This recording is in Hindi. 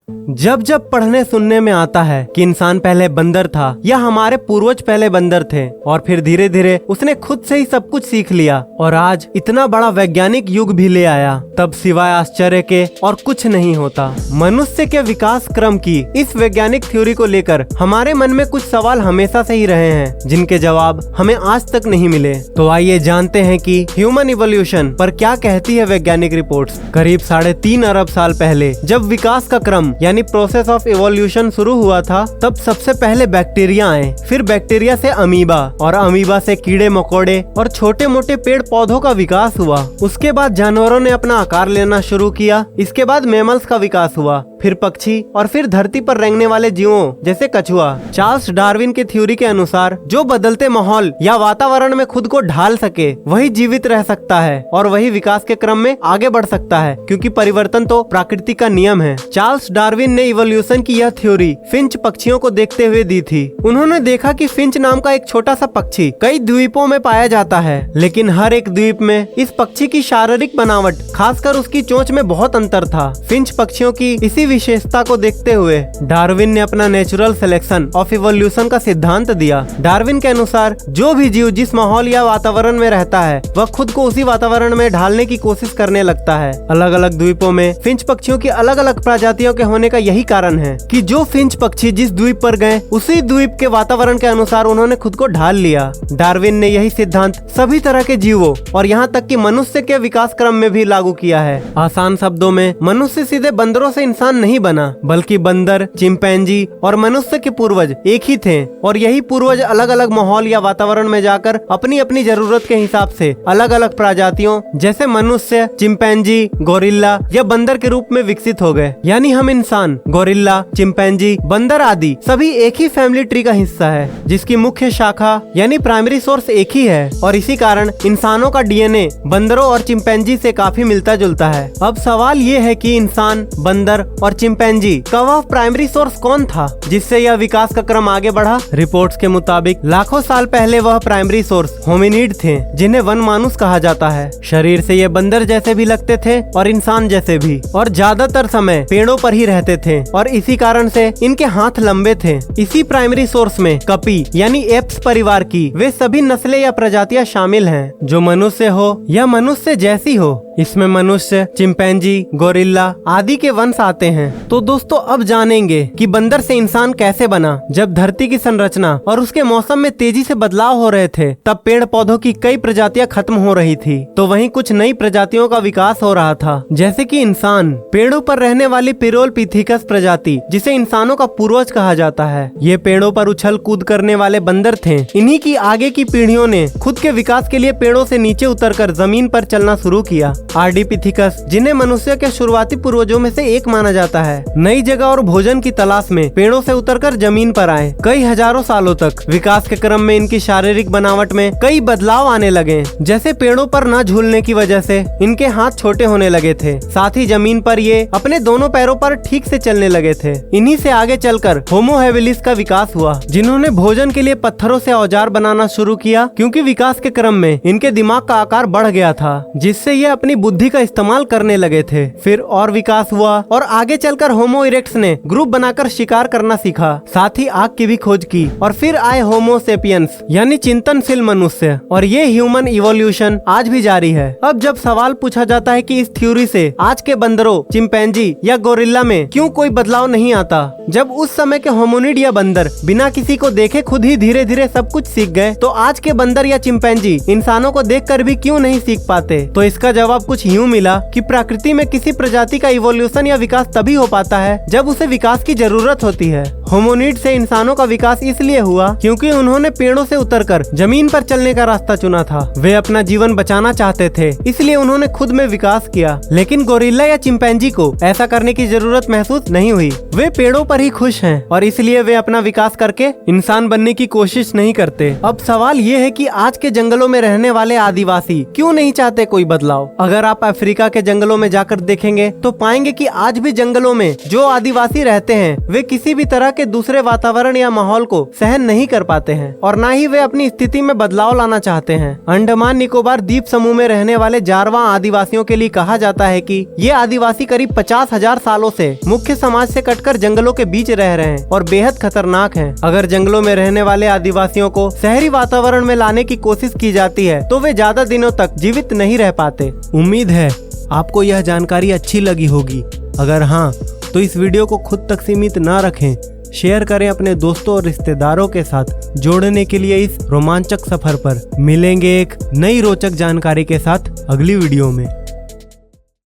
जब जब पढ़ने सुनने में आता है कि इंसान पहले बंदर था या हमारे पूर्वज पहले बंदर थे और फिर धीरे धीरे उसने खुद से ही सब कुछ सीख लिया और आज इतना बड़ा वैज्ञानिक युग भी ले आया, तब सिवाय आश्चर्य के और कुछ नहीं होता। मनुष्य के विकास क्रम की इस वैज्ञानिक थ्योरी को लेकर हमारे मन में कुछ सवाल हमेशा से ही रहे हैं, जिनके जवाब हमें आज तक नहीं मिले। तो आइए जानते हैं कि ह्यूमन इवोल्यूशन पर क्या कहती है वैज्ञानिक रिपोर्ट्स। करीब 3.5 अरब साल पहले जब विकास का क्रम यानी प्रोसेस ऑफ इवोल्यूशन शुरू हुआ था, तब सबसे पहले बैक्टीरिया आए, फिर बैक्टीरिया से अमीबा और अमीबा से कीड़े मकोड़े और छोटे मोटे पेड़ पौधों का विकास हुआ। उसके बाद जानवरों ने अपना आकार लेना शुरू किया। इसके बाद मैमल्स का विकास हुआ, फिर पक्षी और फिर धरती पर रेंगने वाले जीवों जैसे कछुआ। चार्ल्स डार्विन की थ्योरी के अनुसार जो बदलते माहौल या वातावरण में खुद को ढाल सके वही जीवित रह सकता है और वही विकास के क्रम में आगे बढ़ सकता है, क्योंकि परिवर्तन तो प्रकृति का नियम है। चार्ल्स डार्विन ने इवोल्यूशन की यह थ्योरी फिंच पक्षियों को देखते हुए दी थी। उन्होंने देखा कि फिंच नाम का एक छोटा सा पक्षी कई द्वीपों में पाया जाता है, लेकिन हर एक द्वीप में इस पक्षी की शारीरिक बनावट खासकर उसकी चोंच में बहुत अंतर था। फिंच पक्षियों की इसी विशेषता को देखते हुए डार्विन ने अपना नेचुरल सिलेक्शन ऑफ इवोल्यूशन का सिद्धांत दिया। डार्विन के अनुसार जो भी जीव जिस माहौल या वातावरण में रहता है वह खुद को उसी वातावरण में ढालने की कोशिश करने लगता है। अलग अलग द्वीपों में फिंच पक्षियों की अलग अलग प्रजातियों के होने का यही कारण है कि जो फिंच पक्षी जिस द्वीप पर गए उसी द्वीप के वातावरण के अनुसार उन्होंने खुद को ढाल लिया। डार्विन ने यही सिद्धांत सभी तरह के जीवों और यहाँ तक कि मनुष्य के विकास क्रम में भी लागू किया है। आसान शब्दों में मनुष्य सीधे बंदरों से इंसान नहीं बना, बल्कि बंदर, चिंपैंजी और मनुष्य के पूर्वज एक ही थे और यही पूर्वज अलग अलग माहौल या वातावरण में जाकर अपनी अपनी जरूरत के हिसाब से अलग अलग प्रजातियों जैसे मनुष्य, चिंपैंजी, गोरिल्ला या बंदर के रूप में विकसित हो गए। यानी हम इंसान, गोरिल्ला, चिंपैंजी, बंदर आदि सभी एक ही फैमिली ट्री का हिस्सा है, जिसकी मुख्य शाखा यानी प्राइमरी सोर्स एक ही है और इसी कारण इंसानों का डीएनए बंदरों और चिंपैंजी से काफी मिलता जुलता है। अब सवाल ये है कि इंसान, बंदर और चिंपैंजी का वह प्राइमरी सोर्स कौन था जिससे यह विकास का क्रम आगे बढ़ा। रिपोर्ट्स के मुताबिक लाखों साल पहले वह प्राइमरी सोर्स होमिनिड थे, जिन्हें वन मानुस कहा जाता है। शरीर से ये बंदर जैसे भी लगते थे और इंसान जैसे भी, और ज्यादातर समय पेड़ों पर ही रहते थे और इसी कारण से इनके हाथ लंबे थे। इसी प्राइमरी सोर्स में कपी यानी एप्स परिवार की वे सभी नस्लें या प्रजातियां शामिल हैं, जो मनुष्य हो या मनुष्य जैसी हो। इसमें मनुष्य, चिंपैंजी, गोरिल्ला आदि के वंश आते हैं। तो दोस्तों अब जानेंगे कि बंदर से इंसान कैसे बना। जब धरती की संरचना और उसके मौसम में तेजी से बदलाव हो रहे थे, तब पेड़ पौधों की कई प्रजातियां खत्म हो रही थी, तो वहीं कुछ नई प्रजातियों का विकास हो रहा था, जैसे कि इंसान। पेड़ों पर रहने वाली पिरोलपिथिकस प्रजाति, जिसे इंसानों का पूर्वज कहा जाता है, ये पेड़ों पर उछल कूद करने वाले बंदर थे। इन्हीं की आगे की पीढ़ियों ने खुद के विकास के लिए पेड़ों से नीचे उतरकर जमीन पर चलना शुरू किया। आर्डिपिथिकस, जिन्हें मनुष्य के शुरुआती पूर्वजों में से एक माना जाता है, नई जगह और भोजन की तलाश में पेड़ों से उतरकर जमीन पर आए। कई हजारों सालों तक विकास के क्रम में इनकी शारीरिक बनावट में कई बदलाव आने लगे, जैसे पेड़ों पर न झूलने की वजह से इनके हाथ छोटे होने लगे थे, साथ ही जमीन पर ये अपने दोनों पैरों पर ठीक से चलने लगे थे। इन्हीं से आगे चलकर होमो हैबिलिस का विकास हुआ, जिन्होंने भोजन के लिए पत्थरों से औजार बनाना शुरू किया, क्योंकि विकास के क्रम में इनके दिमाग का आकार बढ़ गया था, जिससे ये अपनी बुद्धि का इस्तेमाल करने लगे थे। फिर और विकास हुआ और आगे चलकर होमो इरेक्ट्स ने ग्रुप बनाकर शिकार करना सीखा, साथ ही आग की भी खोज की, और फिर आए होमो सेपियंस यानी चिंतनशील मनुष्य, और ये ह्यूमन इवोल्यूशन आज भी जारी है। अब जब सवाल पूछा जाता है कि इस थ्योरी से आज के बंदरों, चिंपैंजी या गोरिल्ला में क्यों कोई बदलाव नहीं आता, जब उस समय के होमिनिड या बंदर बिना किसी को देखे खुद ही धीरे धीरे सब कुछ सीख गए, तो आज के बंदर या चिंपैंजी इंसानों को देखकर भी क्यों नहीं सीख पाते। तो इसका जवाब कुछ यूं मिला कि प्रकृति में किसी प्रजाति का इवोल्यूशन या विकास तभी हो पाता है जब उसे विकास की जरूरत होती है। होमोनिड से इंसानों का विकास इसलिए हुआ क्योंकि उन्होंने पेड़ों से उतरकर जमीन पर चलने का रास्ता चुना था। वे अपना जीवन बचाना चाहते थे, इसलिए उन्होंने खुद में विकास किया। लेकिन गोरिल्ला या चिंपैंजी को ऐसा करने की जरूरत महसूस नहीं हुई। वे पेड़ों पर ही खुश हैं और इसलिए वे अपना विकास करके इंसान बनने की कोशिश नहीं करते। अब सवाल ये है कि आज के जंगलों में रहने वाले आदिवासी क्यों नहीं चाहते कोई बदलाव। अगर आप अफ्रीका के जंगलों में जाकर देखेंगे तो पाएंगे कि आज भी जंगलों में जो आदिवासी रहते हैं वे किसी भी तरह के दूसरे वातावरण या माहौल को सहन नहीं कर पाते हैं और न ही वे अपनी स्थिति में बदलाव लाना चाहते हैं। अंडमान निकोबार द्वीप समूह में रहने वाले जारवा आदिवासियों के लिए कहा जाता है कि ये आदिवासी करीब 50,000 सालों से मुख्य समाज से कटकर जंगलों के बीच रह रहे हैं और बेहद खतरनाक हैं। अगर जंगलों में रहने वाले आदिवासियों को शहरी वातावरण में लाने की कोशिश की जाती है तो वे ज्यादा दिनों तक जीवित नहीं रह पाते। उम्मीद है आपको यह जानकारी अच्छी लगी होगी। अगर हाँ तो इस वीडियो को खुद तक सीमित ना रखें, शेयर करें अपने दोस्तों और रिश्तेदारों के साथ जोड़ने के लिए इस रोमांचक सफर पर। मिलेंगे एक नई रोचक जानकारी के साथ अगली वीडियो में।